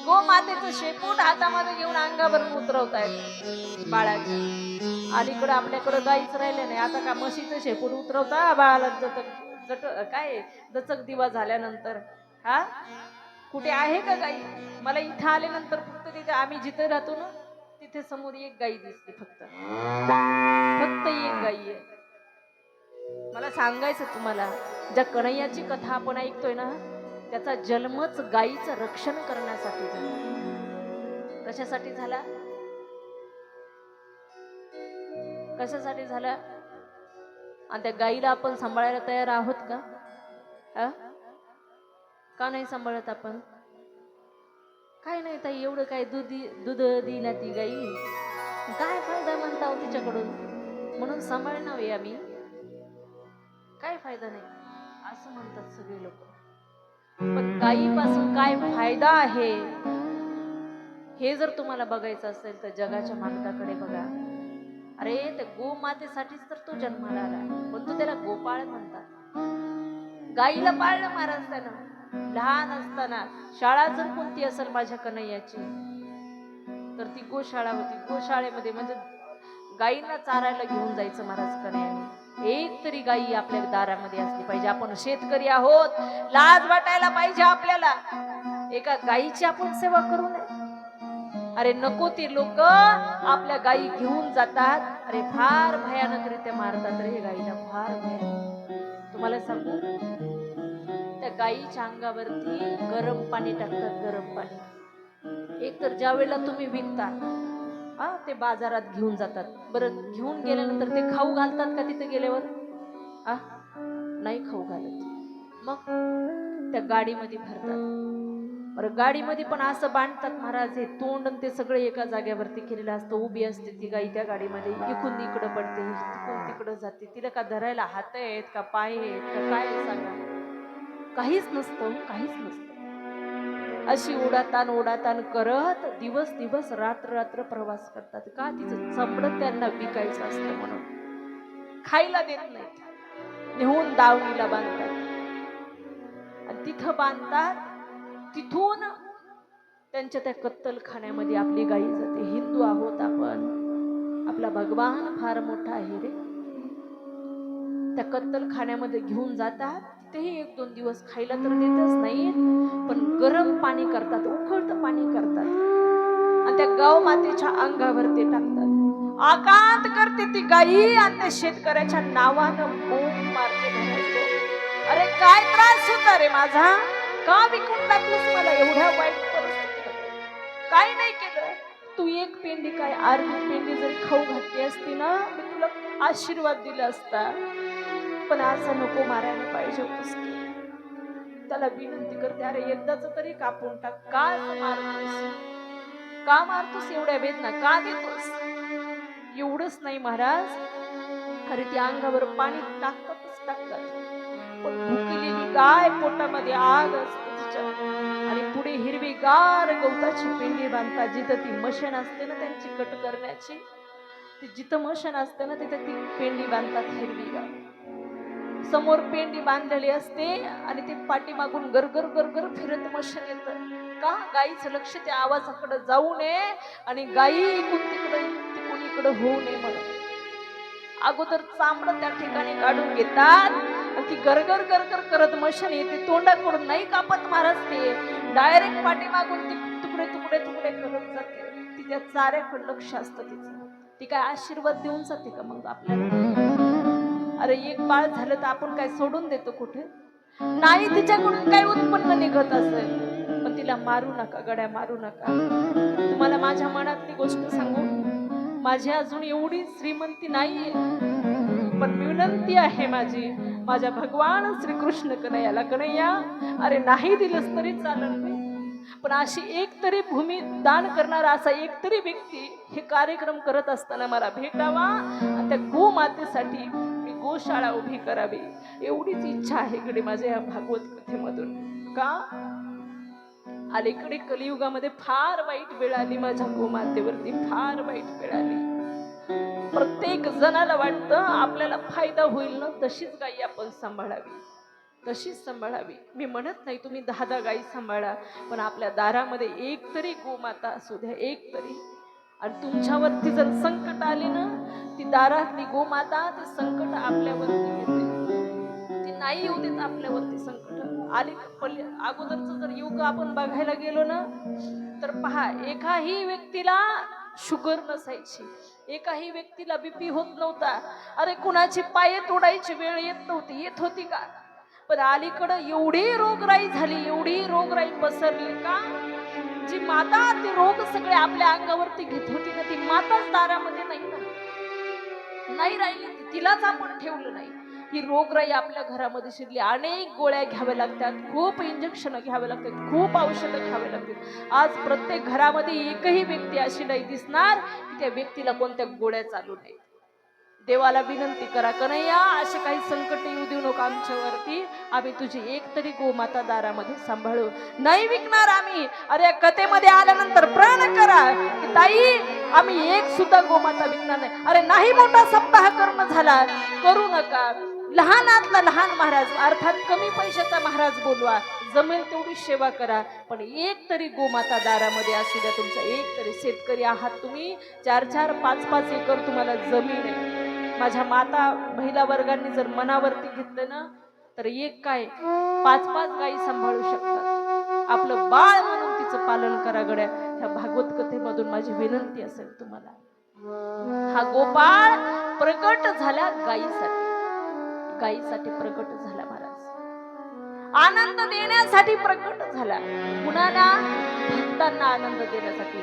गोमातेचं शेपूट हातामध्ये घेऊन अंगावरून उतरवतायत बाळाच्या. अलीकडं आपल्याकडं गाईच राहिले नाही, आता का म्हशीचं शेपूट उतरवता बाळाला काय दचक दिवा झाल्यानंतर? हा, कुठे आहे का गाई? मला इथं आल्यानंतर फक्त तिथे आम्ही जिथे राहतो ना तिथे समोर एक गाई दिसली, फक्त एक गाई आहे. मला सांगायचं तुम्हाला, ज्या कन्हैयाची कथा आपण ऐकतोय ना त्याचा जन्मच गायीचं रक्षण करण्यासाठी झाला. कशासाठी झाला? कशासाठी झाला? आणि त्या गायीला आपण सांभाळायला तयार आहोत का? का नाही सांभाळत आपण? काय नाही ताई, एवढं काय दूध दिना ती गाई, काय फायदा म्हणता तिच्याकडून, म्हणून सांभाळणार आम्ही, काय फायदा नाही असं म्हणतात सगळे लोक. पण गायीपासून काय फायदा आहे हे जर तुम्हाला बघायचं असेल तर जगाच्या मालकाकडे बघा. अरे त्या गोमातेसाठीच तर तो जन्माला आला, पण तो त्याला गोपाळ म्हणतात. गाईला पाळलं महाराज त्यानं लहान असताना. शाळा जर कोणती असेल माझ्या कन्हैयाची तर ती गोशाळा होती. गोशाळेमध्ये म्हणजे गाईंना चारायला घेऊन जायचं महाराज कन्हैयाने. एक तरी गाई आपल्या दारामध्ये असली पाहिजे. आपण शेतकरी आहोत, लाज वाटायला पाहिजे आपल्याला. एका गाईची आपण सेवा करू नये? अरे नको ते लोक आपल्या गायी घेऊन जातात, अरे फार भयानकरित्या मारतात रे गाईला, फार भयानक. तुम्हाला सांगू, त्या गाईच्या अंगावरती गरम पाणी टाकतात, गरम पाणी. एक तर ज्या वेळेला तुम्ही विकता ते बाजारात घेऊन जातात, बरं घेऊन गेल्यानंतर ते खाऊ घालतात का तिथे गेल्यावर? नाही खाऊ घालत. मग त्या गाडीमध्ये भरतात. बरं गाडीमध्ये पण असं बांधतात महाराज, हे तोंड ते सगळं एका जाग्यावरती केलेलं असतं. उभी असते ती गाई त्या गाडीमध्ये, इकडून इकडं पडते, तिकडून तिकडं जाते. तिला का धरायला हात आहेत का, पाय आहेत का, काय सांगा? काहीच नसतं, काहीच नसतं. अशी ओढाताण करत दिवस दिवस रात्र रात्र प्रवास करतात. का? तिचं चमडं त्यांना विकायचं असतं म्हणून. खायला देत नाही, नेहून दावणीला बांधतात आणि तिथं बांधतात. तिथून त्यांच्या त्या कत्तलखान्यामध्ये आपली गाई जाते. हिंदू आहोत आपण, आपला भगवान फार मोठा आहे रे. त्या कत्तलखान्यामध्ये घेऊन जातात. तेही 1-2 दिवस खायला तर देतच नाही, पण गरम पाणी करतात, उकळतं पाणी करतात आणि त्या गाव मातेच्या अंगावर ते टाकतात. आकांत करते ती गाई आणि त्या शेतकऱ्याच्या नावानं बोंब मारते. अरे काय त्रास होता रे माझा, का विकून टाकलंस मला एवढ्या वाईट परिस्थितीत? काय नाही केलं तू, एक पेंडी काय अर्धी पेंडी जरी खाऊ घातली असती ना मी तुला आशीर्वाद दिला असता, पण असं नको मारायला पाहिजे होतंस. त्याला विनंती करते, अरे एकदाच तरी कापून टाक, का मारतोस? का मारतोस? एवढ्या वेदना का देतोस? एवढंच नाही महाराज, अरे ती अंगावर पाणी टाकतातच टाकतात, पण भुकलेली गाय पोटामध्ये आग असते तिच्या, आणि पुढे हिरवीगार गवताची पेंडी बांधतात. जिथं ती मशीन असते ना त्यांची कट करण्याची, ती जिथं मशीन असते ना तिथे ती पेंडी बांधतात हिरवीगार. समोर पेंडी बांधलेली असते आणि ते पाठीमागून गरगर गरगर फिरत मशीन येतं. का? गाईचं लक्ष त्या आवाजाकडे जाऊ नये आणि गाई इकडून तिकडं होऊ नये म्हणून. अगोदर चामडं त्या ठिकाणी काढून घेतात आणि ती गरगर गरगर करत मशीन येते. तोंडाकडून नाही कापत महाराज, ते डायरेक्ट पाठीमागून ती तुकडे तुकडे तुकडे करत जाते. ती त्या चाऱ्याकडे लक्ष असतं तिचं. ती काय आशीर्वाद देऊन जाते का मग आपल्याला? अरे एक बाळ झालं तर आपण काय सोडून देतो कुठे? नाही, तिच्याकडून काय उत्पन्न निघत असेल, पण तिला मारू नका गड्या, मारू नका. तुम्हाला माझ्या मनातली गोष्ट सांगू, माझी अजून एवढी श्रीमंती नाहीये, पण विनंती आहे माझी, माझ्या भगवान श्रीकृष्ण कन्हैयाला, कन्हैया अरे नाही दिलंस तरी चालेल, पण अशी एक तरी भूमी दान करणारा असा एक तरी व्यक्ती हे कार्यक्रम करत असताना मला भेटावा आणि त्या गोमातेसाठी मी गोशाळा उभी करावी, एवढीच इच्छा आहे कडे माझ्या या भागवत कथेमधून. का? अलीकडे कलियुगामध्ये फार वाईट वेळ आली माझ्या गोमातेवरती, फार वाईट वेळ आली. प्रत्येक जणाला वाटतं आपल्याला फायदा होईल ना तशीच गाई आपण सांभाळावी, तशीच सांभाळावी. मी म्हणत नाही तुम्ही 10 गायी सांभाळा, पण आपल्या दारामध्ये एक तरी गोमाता असू द्या, एक तरी. आणि तुमच्यावरती जर संकट आले ना, ती दारातली गोमाता ते संकट आपल्यावरती येते. ती नाही येऊ देत आपल्यावरती संकट आली. अगोदरच जर युग आपण बघायला गेलो ना, तर पहा, एकाही व्यक्तीला शुगर नसायची, एकाही व्यक्तीला बीपी होत नव्हता. अरे कुणाची पाय तोडायची वेळ येत नव्हती, येत होती का? पण अलीकडं एवढी रोगराई झाली, एवढी रोगराई पसरली का, जी माता ते रोग सगळे आपल्या अंगावरती घेत होती ना, ती माताच दारामध्ये नाही ना, नाही राहिली. तिलाच आपण ठेवलं नाही. ही रोगराई आपल्या घरामध्ये शिरली. अनेक गोळ्या घ्याव्या लागतात, खूप इंजेक्शन घ्यावे लागतात, खूप औषधं घ्यावे लागतात. आज प्रत्येक घरामध्ये एकही व्यक्ती अशी नाही दिसणार की त्या व्यक्तीला कोणत्या गोळ्या चालू नाही. देवाला विनंती करा, कन्हैया असे काही संकट येऊ देऊ नका आमच्यावरती. आम्ही तुझी एक तरी गोमाता दारामध्ये सांभाळू, नाही विकणार आम्ही. अरे कथेमध्ये आल्यानंतर प्रण करा की ताई आम्ही एक सुद्धा गोमाता विकणार नाही. अरे नाही मोठा सप्ताह करणं झाला, करू नका. लहानातला लहान महाराज, अर्थात कमी पैशाचा महाराज बोलवा, जमेल तेवढी सेवा करा, पण एक तरी गोमाता दारामध्ये असू द्या. तुमचा एक तरी, शेतकरी आहात तुम्ही, 4-4, 5-5 एकर तुम्हाला जमीन आहे. माझ्या माता महिला वर्गांनी जर मनावरती घेतलं ना, तर एक काय 5-5 गायी सांभाळू शकतात. आपलं बाळ म्हणून तिचं पालन करा गड्या. ह्या भागवत कथेमधून माझी विनंती असेल तुम्हाला. हा गोपाळ प्रकट झाला गायीसाठी, गायीसाठी प्रकट झाला महाराज, आनंद देण्यासाठी प्रकट झाला. कुणाला? भक्तांना आनंद देण्यासाठी.